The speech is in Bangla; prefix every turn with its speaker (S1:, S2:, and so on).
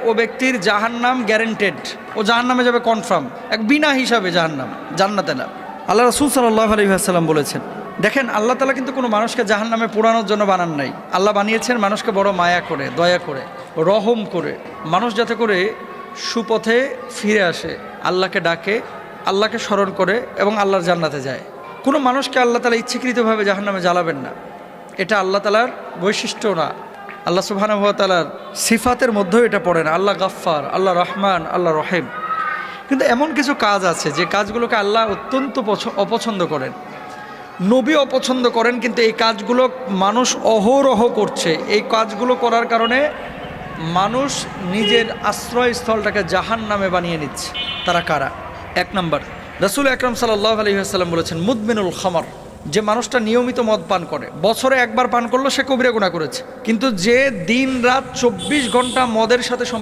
S1: ও ব্যক্তির জাহান্নাম গ্যারেন্টেড, ও জাহান্নামে যাবে কনফার্ম, এক বিনা হিসাবে জাহান্নাম, জান্নাতে না। আল্লাহ রাসূল সাল্লাল্লাহু আলাইহি ওয়াসাল্লাম বলেছেন, দেখেন আল্লাহ তাআলা কিন্তু কোনো মানুষকে জাহান্নামে পোড়ানোর জন্য বানান নাই। আল্লাহ বানিয়েছেন মানুষকে বড় মায়া করে, দয়া করে, রহম করে, মানুষ যাতে করে সুপথে ফিরে আসে, আল্লাহকে ডাকে, আল্লাহকে স্মরণ করে এবং আল্লাহর জান্নাতে যায়। কোনো মানুষকে আল্লাহ তাআলা ইচ্ছাকৃতভাবে জাহান্নামে জ্বালাবেন না, এটা আল্লাহ তাআলার বৈশিষ্ট্য না। আল্লাহ সুবহানাহু ওয়া তাআলার সিফাতের মধ্যেও এটা পড়ে না। আল্লাহ গাফফার, আল্লাহ রহমান, আল্লাহ রহিম। কিন্তু এমন কিছু কাজ আছে যে কাজগুলোকে আল্লাহ অত্যন্ত অপছন্দ করেন, নবী অপছন্দ করেন, কিন্তু এই কাজগুলো মানুষ অহরহ করছে। এই কাজগুলো করার কারণে মানুষ নিজের আশ্রয়স্থলটাকে জাহান্নামে বানিয়ে নিচ্ছে। তারা কারা? এক নম্বর, রাসূল আকরাম সাল্লাল্লাহু আলাইহি ওয়াসাল্লাম বলেছেন, মুদমিনুল খামর, যে মানুষটা নিয়মিত মদ পান করে, বছরে একবার পান করলো সে কবিরা গুনাহ করেছে। কিন্তু যে দিন রাত 24 ঘন্টা মদের সাথে